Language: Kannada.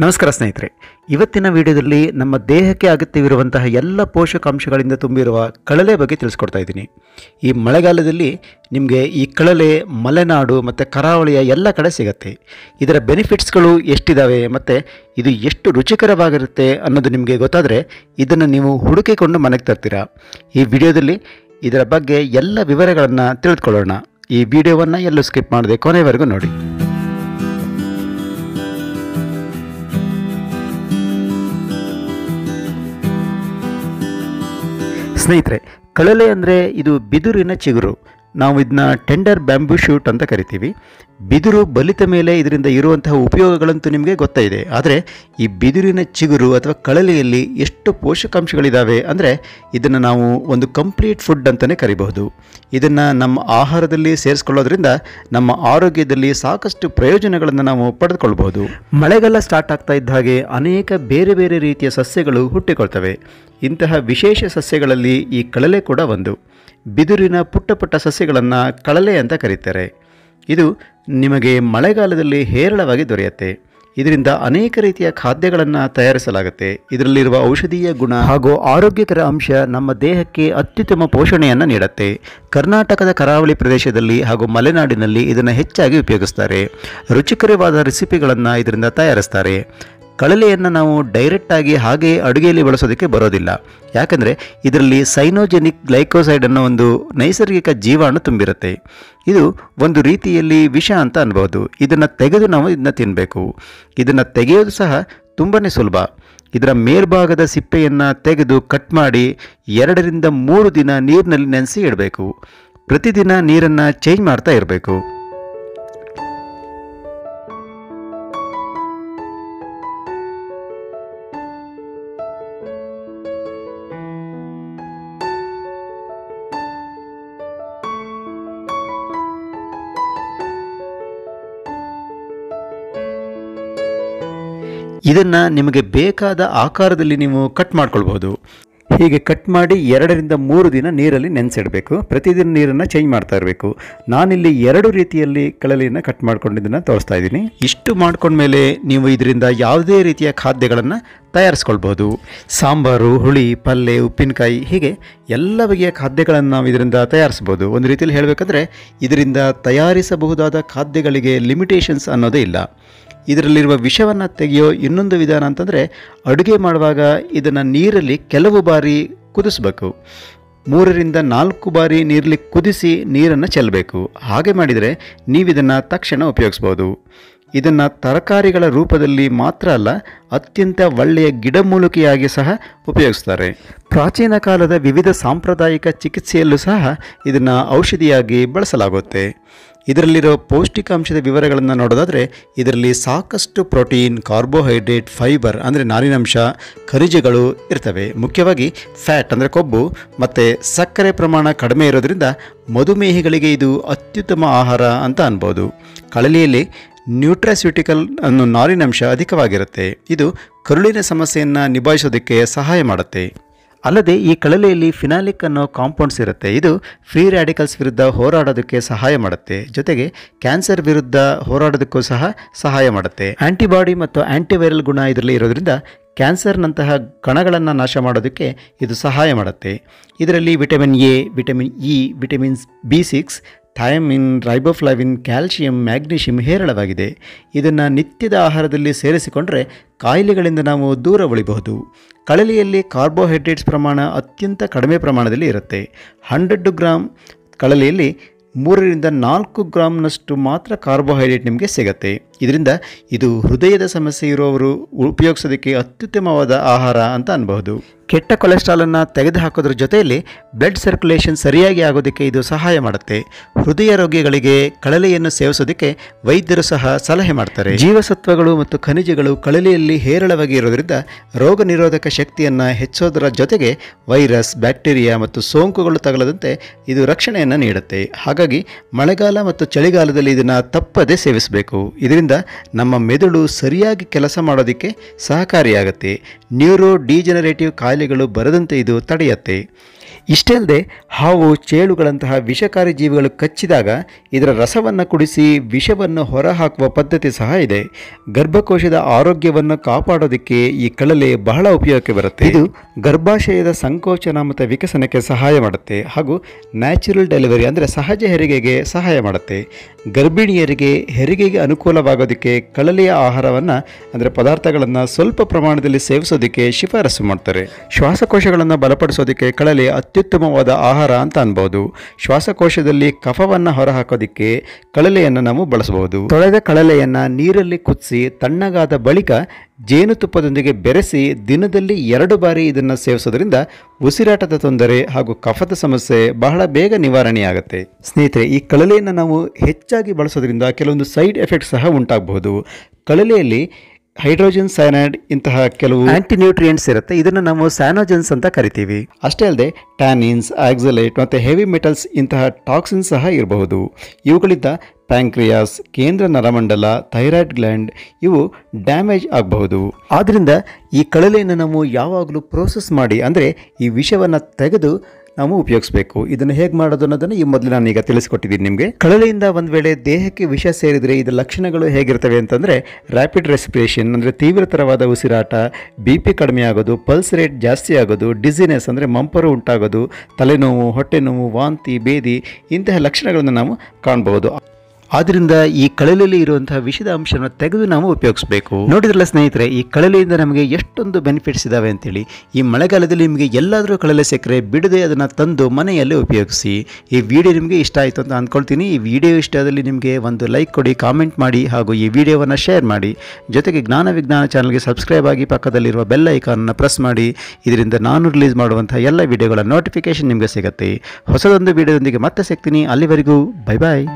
ನಮಸ್ಕಾರ ಸ್ನೇಹಿತರೆ, ಇವತ್ತಿನ ವಿಡಿಯೋದಲ್ಲಿ ನಮ್ಮ ದೇಹಕ್ಕೆ ಅಗತ್ಯವಿರುವಂತಹ ಎಲ್ಲ ಪೋಷಕಾಂಶಗಳಿಂದ ತುಂಬಿರುವ ಕಳಲೆ ಬಗ್ಗೆ ತಿಳಿಸ್ಕೊಡ್ತಾ ಇದ್ದೀನಿ. ಈ ಮಳೆಗಾಲದಲ್ಲಿ ನಿಮಗೆ ಈ ಕಳಲೆ ಮಲೆನಾಡು ಮತ್ತು ಕರಾವಳಿಯ ಎಲ್ಲ ಕಡೆ ಸಿಗುತ್ತೆ. ಇದರ ಬೆನಿಫಿಟ್ಸ್ಗಳು ಎಷ್ಟಿದ್ದಾವೆ ಮತ್ತು ಇದು ಎಷ್ಟು ರುಚಿಕರವಾಗಿರುತ್ತೆ ಅನ್ನೋದು ನಿಮಗೆ ಗೊತ್ತಾದರೆ ಇದನ್ನು ನೀವು ಹುಡುಕಿಕೊಂಡು ಮನೆಗೆ ತರ್ತೀರಾ. ಈ ವಿಡಿಯೋದಲ್ಲಿ ಇದರ ಬಗ್ಗೆ ಎಲ್ಲ ವಿವರಗಳನ್ನು ತಿಳಿದುಕೊಳ್ಳೋಣ. ಈ ವಿಡಿಯೋವನ್ನು ಎಲ್ಲೂ ಸ್ಕಿಪ್ ಮಾಡದೆ ಕೊನೆವರೆಗೂ ನೋಡಿ. ಸ್ನೇಹಿತರೆ, ಕಳಲೆ ಅಂದರೆ ಇದು ಬಿದುರಿನ ಚಿಗುರು. ನಾವು ಇದನ್ನ ಟೆಂಡರ್ ಬ್ಯಾಂಬೂ ಶೂಟ್ ಅಂತ ಕರಿತೀವಿ. ಬಿದಿರು ಬಲಿತ ಮೇಲೆ ಇದರಿಂದ ಇರುವಂತಹ ಉಪಯೋಗಗಳಂತೂ ನಿಮಗೆ ಗೊತ್ತೇ ಇದೆ. ಆದರೆ ಈ ಬಿದಿರಿನ ಚಿಗುರು ಅಥವಾ ಕಳಲೆಯಲ್ಲಿ ಎಷ್ಟು ಪೋಷಕಾಂಶಗಳಿದ್ದಾವೆ ಅಂದರೆ ಇದನ್ನು ನಾವು ಒಂದು ಕಂಪ್ಲೀಟ್ ಫುಡ್ ಅಂತಲೇ ಕರಿಬಹುದು. ಇದನ್ನು ನಮ್ಮ ಆಹಾರದಲ್ಲಿ ಸೇರಿಸ್ಕೊಳ್ಳೋದ್ರಿಂದ ನಮ್ಮ ಆರೋಗ್ಯದಲ್ಲಿ ಸಾಕಷ್ಟು ಪ್ರಯೋಜನಗಳನ್ನು ನಾವು ಪಡೆದುಕೊಳ್ಬಹುದು. ಮಳೆಗಾಲ ಸ್ಟಾರ್ಟ್ ಆಗ್ತಾ ಇದ್ದ ಹಾಗೆ ಅನೇಕ ಬೇರೆ ಬೇರೆ ರೀತಿಯ ಸಸ್ಯಗಳು ಹುಟ್ಟಿಕೊಳ್ತವೆ. ಇಂತಹ ವಿಶೇಷ ಸಸ್ಯಗಳಲ್ಲಿ ಈ ಕಳಲೆ ಕೂಡ ಒಂದು. ಬಿದಿರಿನ ಪುಟ್ಟ ಪುಟ್ಟ ಸಸ್ಯಗಳನ್ನು ಕಳಲೆ ಅಂತ ಕರೀತಾರೆ. ಇದು ನಿಮಗೆ ಮಳೆಗಾಲದಲ್ಲಿ ಹೇರಳವಾಗಿ ದೊರೆಯುತ್ತೆ. ಇದರಿಂದ ಅನೇಕ ರೀತಿಯ ಖಾದ್ಯಗಳನ್ನು ತಯಾರಿಸಲಾಗುತ್ತೆ. ಇದರಲ್ಲಿರುವ ಔಷಧೀಯ ಗುಣ ಹಾಗೂ ಆರೋಗ್ಯಕರ ಅಂಶ ನಮ್ಮ ದೇಹಕ್ಕೆ ಅತ್ಯುತ್ತಮ ಪೋಷಣೆಯನ್ನು ನೀಡುತ್ತೆ. ಕರ್ನಾಟಕದ ಕರಾವಳಿ ಪ್ರದೇಶದಲ್ಲಿ ಹಾಗೂ ಮಲೆನಾಡಿನಲ್ಲಿ ಇದನ್ನು ಹೆಚ್ಚಾಗಿ ಉಪಯೋಗಿಸ್ತಾರೆ. ರುಚಿಕರವಾದ ರೆಸಿಪಿಗಳನ್ನು ಇದರಿಂದ ತಯಾರಿಸ್ತಾರೆ. ಕಳಲೆಯನ್ನು ನಾವು ಡೈರೆಕ್ಟಾಗಿ ಹಾಗೆ ಅಡುಗೆಯಲ್ಲಿ ಬಳಸೋದಕ್ಕೆ ಬರೋದಿಲ್ಲ. ಯಾಕಂದರೆ ಇದರಲ್ಲಿ ಸೈನೋಜೆನಿಕ್ ಗ್ಲೈಕೋಸೈಡ್ ಅನ್ನೋ ಒಂದು ನೈಸರ್ಗಿಕ ಜೀವಾಣು ತುಂಬಿರುತ್ತೆ. ಇದು ಒಂದು ರೀತಿಯಲ್ಲಿ ವಿಷ ಅಂತ ಅನ್ಬೋದು. ಇದನ್ನು ತೆಗೆದು ನಾವು ಇದನ್ನು ತಿನ್ನಬೇಕು. ಇದನ್ನು ತೆಗೆಯೋದು ಸಹ ತುಂಬಾ ಸುಲಭ. ಇದರ ಮೇಲ್ಭಾಗದ ಸಿಪ್ಪೆಯನ್ನು ತೆಗೆದು ಕಟ್ ಮಾಡಿ 2 ರಿಂದ 3 ದಿನ ನೀರಿನಲ್ಲಿ ನೆನೆಸಿ ಇಡಬೇಕು. ಪ್ರತಿದಿನ ನೀರನ್ನು ಚೇಂಜ್ ಮಾಡ್ತಾ ಇರಬೇಕು. ಇದನ್ನು ನಿಮಗೆ ಬೇಕಾದ ಆಕಾರದಲ್ಲಿ ನೀವು ಕಟ್ ಮಾಡ್ಕೊಳ್ಬಹುದು. ಹೀಗೆ ಕಟ್ ಮಾಡಿ 2 ರಿಂದ 3 ದಿನ ನೀರಲ್ಲಿ ನೆನೆಸಿಡಬೇಕು. ಪ್ರತಿದಿನ ನೀರನ್ನು ಚೇಂಜ್ ಮಾಡ್ತಾ ಇರಬೇಕು. ನಾನಿಲ್ಲಿ 2 ರೀತಿಯಲ್ಲಿ ಕಳಲೆಯನ್ನು ಕಟ್ ಮಾಡ್ಕೊಂಡಿದ್ದನ್ನು ತೋರಿಸ್ತಾ ಇದ್ದೀನಿ. ಇಷ್ಟು ಮಾಡ್ಕೊಂಡ್ಮೇಲೆ ನೀವು ಇದರಿಂದ ಯಾವುದೇ ರೀತಿಯ ಖಾದ್ಯಗಳನ್ನು ತಯಾರಿಸ್ಕೊಳ್ಬೋದು. ಸಾಂಬಾರು, ಹುಳಿ, ಪಲ್ಯ, ಉಪ್ಪಿನಕಾಯಿ ಹೀಗೆ ಎಲ್ಲ ಬಗೆಯ ಖಾದ್ಯಗಳನ್ನು ನಾವು ಇದರಿಂದ ತಯಾರಿಸ್ಬೋದು. ಒಂದು ರೀತಿಯಲ್ಲಿ ಹೇಳಬೇಕಂದ್ರೆ ಇದರಿಂದ ತಯಾರಿಸಬಹುದಾದ ಖಾದ್ಯಗಳಿಗೆ ಲಿಮಿಟೇಷನ್ಸ್ ಅನ್ನೋದೇ ಇಲ್ಲ. ಇದರಲ್ಲಿರುವ ವಿಷವನ್ನು ತೆಗೆಯೋ ಇನ್ನೊಂದು ವಿಧಾನ ಅಂತಂದರೆ ಅಡುಗೆ ಮಾಡುವಾಗ ಇದನ್ನು ನೀರಲ್ಲಿ ಕೆಲವು ಬಾರಿ ಕುದಿಸ್ಬೇಕು. 3 ರಿಂದ 4 ಬಾರಿ ನೀರಲ್ಲಿ ಕುದಿಸಿ ನೀರನ್ನು ಚೆಲ್ಲಬೇಕು. ಹಾಗೆ ಮಾಡಿದರೆ ನೀವಿದನ್ನು ತಕ್ಷಣ ಉಪಯೋಗಿಸ್ಬೋದು. ಇದನ್ನು ತರಕಾರಿಗಳ ರೂಪದಲ್ಲಿ ಮಾತ್ರ ಅಲ್ಲ, ಅತ್ಯಂತ ಒಳ್ಳೆಯ ಗಿಡಮೂಲಿಕೆಯಾಗಿ ಸಹ ಉಪಯೋಗಿಸ್ತಾರೆ. ಪ್ರಾಚೀನ ಕಾಲದ ವಿವಿಧ ಸಾಂಪ್ರದಾಯಿಕ ಚಿಕಿತ್ಸೆಯಲ್ಲೂ ಸಹ ಇದನ್ನು ಔಷಧಿಯಾಗಿ ಬಳಸಲಾಗುತ್ತೆ. ಇದರಲ್ಲಿರೋ ಪೌಷ್ಟಿಕಾಂಶದ ವಿವರಗಳನ್ನು ನೋಡೋದಾದರೆ ಇದರಲ್ಲಿ ಸಾಕಷ್ಟು ಪ್ರೋಟೀನ್, ಕಾರ್ಬೋಹೈಡ್ರೇಟ್, ಫೈಬರ್ ಅಂದರೆ ನಾರಿನಂಶ, ಖನಿಜಗಳು ಇರ್ತವೆ. ಮುಖ್ಯವಾಗಿ ಫ್ಯಾಟ್ ಅಂದರೆ ಕೊಬ್ಬು ಮತ್ತು ಸಕ್ಕರೆ ಪ್ರಮಾಣ ಕಡಿಮೆ ಇರೋದ್ರಿಂದ ಮಧುಮೇಹಿಗಳಿಗೆ ಇದು ಅತ್ಯುತ್ತಮ ಆಹಾರ ಅಂತ ಅನ್ಬೋದು. ಕಳಲೆಯಲ್ಲಿ ನ್ಯೂಟ್ರಾಸ್ಯೂಟಿಕಲ್ ಅನ್ನೋ ನಾರಿನಂಶ ಅಧಿಕವಾಗಿರುತ್ತೆ. ಇದು ಕರುಳಿನ ಸಮಸ್ಯೆಯನ್ನು ನಿಭಾಯಿಸೋದಕ್ಕೆ ಸಹಾಯ ಮಾಡುತ್ತೆ. ಅಲ್ಲದೆ ಈ ಕಳಲೆಯಲ್ಲಿ ಫಿನಾಲಿಕ್ ಅನ್ನೋ ಕಾಂಪೌಂಡ್ಸ್ ಇರುತ್ತೆ. ಇದು ಫ್ರೀ ರ್ಯಾಡಿಕಲ್ಸ್ ವಿರುದ್ಧ ಹೋರಾಡೋದಕ್ಕೆ ಸಹಾಯ ಮಾಡುತ್ತೆ. ಜೊತೆಗೆ ಕ್ಯಾನ್ಸರ್ ವಿರುದ್ಧ ಹೋರಾಡೋದಕ್ಕೂ ಸಹ ಸಹಾಯ ಮಾಡುತ್ತೆ. ಆಂಟಿಬಾಡಿ ಮತ್ತು ಆಂಟಿವೈರಲ್ ಗುಣ ಇದರಲ್ಲಿ ಇರೋದ್ರಿಂದ ಕ್ಯಾನ್ಸರ್ನಂತಹ ಕಣಗಳನ್ನು ನಾಶ ಮಾಡೋದಕ್ಕೆ ಇದು ಸಹಾಯ ಮಾಡುತ್ತೆ. ಇದರಲ್ಲಿ vitamin A, vitamin E, vitamins B6, thymine, ರೈಬೋಫ್ಲಾವಿನ್, calcium, magnesium ಹೇರಳವಾಗಿದೆ. ಇದನ್ನು ನಿತ್ಯದ ಆಹಾರದಲ್ಲಿ ಸೇರಿಸಿಕೊಂಡ್ರೆ ಕಾಯಿಲೆಗಳಿಂದ ನಾವು ದೂರ ಉಳಿಬಹುದು. ಕಳಲೆಯಲ್ಲಿ ಕಾರ್ಬೋಹೈಡ್ರೇಟ್ಸ್ ಪ್ರಮಾಣ ಅತ್ಯಂತ ಕಡಿಮೆ ಪ್ರಮಾಣದಲ್ಲಿ ಇರುತ್ತೆ. 100 ಗ್ರಾಮ್ ಕಳಲೆಯಲ್ಲಿ 3 ರಿಂದ 4 ಗ್ರಾಮ್ನಷ್ಟು ಮಾತ್ರ ಕಾರ್ಬೋಹೈಡ್ರೇಟ್ ನಿಮಗೆ ಸಿಗುತ್ತೆ. ಇದರಿಂದ ಇದು ಹೃದಯದ ಸಮಸ್ಯೆ ಇರುವವರು ಉಪಯೋಗಿಸೋದಕ್ಕೆ ಅತ್ಯುತ್ತಮವಾದ ಆಹಾರ ಅಂತ ಅನ್ಬಹುದು. ಕೆಟ್ಟ ಕೊಲೆಸ್ಟ್ರಾಲನ್ನು ತೆಗೆದುಹಾಕೋದ್ರ ಜೊತೆಯಲ್ಲಿ ಬ್ಲಡ್ ಸರ್ಕ್ಯುಲೇಷನ್ ಸರಿಯಾಗಿ ಆಗೋದಕ್ಕೆ ಇದು ಸಹಾಯ ಮಾಡುತ್ತೆ. ಹೃದಯ ರೋಗಿಗಳಿಗೆ ಕಳಲೆಯನ್ನು ಸೇವಿಸೋದಕ್ಕೆ ವೈದ್ಯರು ಸಹ ಸಲಹೆ ಮಾಡ್ತಾರೆ. ಜೀವಸತ್ವಗಳು ಮತ್ತು ಖನಿಜಗಳು ಕಳಲೆಯಲ್ಲಿ ಹೇರಳವಾಗಿ ಇರೋದ್ರಿಂದ ರೋಗ ನಿರೋಧಕ ಶಕ್ತಿಯನ್ನು ಹೆಚ್ಚೋದರ ಜೊತೆಗೆ ವೈರಸ್, ಬ್ಯಾಕ್ಟೀರಿಯಾ ಮತ್ತು ಸೋಂಕುಗಳು ತಗಲದಂತೆ ಇದು ರಕ್ಷಣೆಯನ್ನು ನೀಡುತ್ತೆ. ಹಾಗಾಗಿ ಮಳೆಗಾಲ ಮತ್ತು ಚಳಿಗಾಲದಲ್ಲಿ ಇದನ್ನು ತಪ್ಪದೇ ಸೇವಿಸಬೇಕು. ಇದರಿಂದ ನಮ್ಮ ಮೆದುಳು ಸರಿಯಾಗಿ ಕೆಲಸ ಮಾಡೋದಕ್ಕೆ ಸಹಕಾರಿಯಾಗುತ್ತೆ. ನ್ಯೂರೋ ಡಿಜನರೇಟಿವ್ ಕಾಯಿಲೆಗಳು ಬರದಂತೆ ಇದು ತಡೆಯುತ್ತೆ. ಇಷ್ಟೇ ಅಲ್ಲದೆ ಹಾವು, ಚೇಳುಗಳಂತಹ ವಿಷಕಾರಿ ಜೀವಿಗಳು ಕಚ್ಚಿದಾಗ ಇದರ ರಸವನ್ನು ಕುಡಿಸಿ ವಿಷವನ್ನು ಹೊರಹಾಕುವ ಪದ್ಧತಿ ಸಹ ಇದೆ. ಗರ್ಭಕೋಶದ ಆರೋಗ್ಯವನ್ನು ಕಾಪಾಡೋದಕ್ಕೆ ಈ ಕಳಲೆ ಬಹಳ ಉಪಯೋಗಕ್ಕೆ ಬರುತ್ತೆ. ಇದು ಗರ್ಭಾಶಯದ ಸಂಕೋಚನ ಮತ್ತು ವಿಕಸನಕ್ಕೆ ಸಹಾಯ ಮಾಡುತ್ತೆ ಹಾಗೂ ನ್ಯಾಚುರಲ್ ಡೆಲಿವರಿ ಅಂದರೆ ಸಹಜ ಹೆರಿಗೆಗೆ ಸಹಾಯ ಮಾಡುತ್ತೆ. ಗರ್ಭಿಣಿಯರಿಗೆ ಹೆರಿಗೆಗೆ ಅನುಕೂಲವಾಗೋದಕ್ಕೆ ಕಳಲೆಯ ಆಹಾರವನ್ನು ಅಂದರೆ ಪದಾರ್ಥಗಳನ್ನು ಸ್ವಲ್ಪ ಪ್ರಮಾಣದಲ್ಲಿ ಸೇವಿಸೋದಕ್ಕೆ ಶಿಫಾರಸು ಮಾಡ್ತಾರೆ. ಶ್ವಾಸಕೋಶಗಳನ್ನು ಬಲಪಡಿಸೋದಕ್ಕೆ ಕಳಲೆ ಅತ್ಯುತ್ತಮವಾದ ಆಹಾರ ಅಂತ ಅನ್ಬೋದು. ಶ್ವಾಸಕೋಶದಲ್ಲಿ ಕಫವನ್ನು ಹೊರಹಾಕೋದಕ್ಕೆ ಕಳಲೆಯನ್ನು ನಾವು ಬಳಸಬಹುದು. ತೊಳೆದ ಕಳಲೆಯನ್ನು ನೀರಲ್ಲಿ ಕುದಿಸಿ ತಣ್ಣಗಾದ ಬಳಿಕ ಜೇನುತುಪ್ಪದೊಂದಿಗೆ ಬೆರೆಸಿ ದಿನದಲ್ಲಿ 2 ಬಾರಿ ಇದನ್ನು ಸೇವಿಸೋದ್ರಿಂದ ಉಸಿರಾಟದ ತೊಂದರೆ ಹಾಗೂ ಕಫದ ಸಮಸ್ಯೆ ಬಹಳ ಬೇಗ ನಿವಾರಣೆಯಾಗುತ್ತೆ. ಸ್ನೇಹಿತರೆ, ಈ ಕಳಲೆಯನ್ನು ನಾವು ಹೆಚ್ಚಾಗಿ ಬಳಸೋದ್ರಿಂದ ಕೆಲವೊಂದು ಸೈಡ್ ಎಫೆಕ್ಟ್ ಸಹ ಉಂಟಾಗಬಹುದು. ಕಳಲೆಯಲ್ಲಿ ಹೈಡ್ರೋಜನ್ ಸೈನೈಡ್ ಇಂತಹ ಕೆಲವು ಆಂಟಿನ್ಯೂಟ್ರಿಯೆಂಟ್ಸ್ ಇರುತ್ತೆ. ಇದನ್ನು ನಾವು ಸ್ಯಾನೋಜನ್ಸ್ ಅಂತ ಕರಿತೀವಿ. ಅಷ್ಟೇ ಅಲ್ಲದೆ ಟ್ಯಾನಿನ್ಸ್, ಆಕ್ಸಲೇಟ್ ಮತ್ತು ಹೆವಿ ಮೆಟಲ್ಸ್ ಇಂತಹ ಟಾಕ್ಸಿನ್ಸ್ ಸಹ ಇರಬಹುದು. ಇವುಗಳಿಂದ ಪ್ಯಾಂಕ್ರಿಯಾಸ್, ಕೇಂದ್ರ ನರಮಂಡಲ, ಥೈರಾಯ್ಡ್ ಗ್ಲ್ಯಾಂಡ್ ಇವು ಡ್ಯಾಮೇಜ್ ಆಗಬಹುದು. ಆದ್ದರಿಂದ ಈ ಕಳಲೆಯನ್ನು ನಾವು ಯಾವಾಗಲೂ ಪ್ರೋಸೆಸ್ ಮಾಡಿ ಅಂದರೆ ಈ ವಿಷವನ್ನು ತೆಗೆದು ನಾವು ಉಪಯೋಗಿಸಬೇಕು. ಇದನ್ನು ಹೇಗೆ ಮಾಡೋದು ಅನ್ನೋದನ್ನು ಈ ಮೊದಲು ನಾನು ಈಗ ತಿಳಿಸ್ಕೊಟ್ಟಿದ್ದೀನಿ ನಿಮಗೆ. ಕಳಲೆಯಿಂದ ಒಂದು ವೇಳೆ ದೇಹಕ್ಕೆ ವಿಷ ಸೇರಿದರೆ ಇದರ ಲಕ್ಷಣಗಳು ಹೇಗಿರ್ತವೆ ಅಂತಂದರೆ ರ್ಯಾಪಿಡ್ ರೆಸ್ಪಿರೇಷನ್ ಅಂದರೆ ತೀವ್ರತರವಾದ ಉಸಿರಾಟ, BP ಕಡಿಮೆ ಆಗೋದು, ಪಲ್ಸ್ ರೇಟ್ ಜಾಸ್ತಿ ಆಗೋದು, ಡಿಸಿನೆಸ್ ಅಂದರೆ ಮಂಪರು ಉಂಟಾಗೋದು, ತಲೆನೋವು, ಹೊಟ್ಟೆ ನೋವು, ವಾಂತಿ, ಬೇದಿ ಇಂತಹ ಲಕ್ಷಣಗಳನ್ನು ನಾವು ಕಾಣಬಹುದು. ಆದ್ದರಿಂದ ಈ ಕಳಲೆಯಲ್ಲಿ ಇರುವಂತಹ ವಿಷದ ಅಂಶವನ್ನು ತೆಗೆದು ನಾವು ಉಪಯೋಗಿಸಬೇಕು. ನೋಡಿದ್ರಲ್ಲ ಸ್ನೇಹಿತರೆ, ಈ ಕಳಲೆಯಿಂದ ನಮಗೆ ಎಷ್ಟೊಂದು ಬೆನಿಫಿಟ್ಸ್ ಇದಾವೆ ಅಂತೇಳಿ. ಈ ಮಳೆಗಾಲದಲ್ಲಿ ನಿಮಗೆ ಎಲ್ಲಾದರೂ ಕಳಲೆ ಸಿಕ್ಕರೆ ಬಿಡದೆ ಅದನ್ನು ತಂದು ಮನೆಯಲ್ಲೇ ಉಪಯೋಗಿಸಿ. ಈ ವಿಡಿಯೋ ನಿಮಗೆ ಇಷ್ಟ ಆಯಿತು ಅಂತ ಅಂದ್ಕೊಳ್ತೀನಿ. ಈ ವಿಡಿಯೋ ಇಷ್ಟದಲ್ಲಿ ನಿಮಗೆ ಒಂದು ಲೈಕ್ ಕೊಡಿ, ಕಾಮೆಂಟ್ ಮಾಡಿ ಹಾಗೂ ಈ ವಿಡಿಯೋವನ್ನು ಶೇರ್ ಮಾಡಿ. ಜೊತೆಗೆ ಜ್ಞಾನ ವಿಜ್ಞಾನ ಚಾನಲ್ಗೆ ಸಬ್ಸ್ಕ್ರೈಬ್ ಆಗಿ ಪಕ್ಕದಲ್ಲಿರುವ ಬೆಲ್ ಐಕಾನನ್ನು ಪ್ರೆಸ್ ಮಾಡಿ. ಇದರಿಂದ ನಾನು ರಿಲೀಸ್ ಮಾಡುವಂತಹ ಎಲ್ಲ ವಿಡಿಯೋಗಳ ನೋಟಿಫಿಕೇಶನ್ ನಿಮಗೆ ಸಿಗುತ್ತೆ. ಹೊಸದೊಂದು ವಿಡಿಯೋದೊಂದಿಗೆ ಮತ್ತೆ ಸಿಗ್ತೀನಿ. ಅಲ್ಲಿವರೆಗೂ ಬೈ ಬಾಯ್.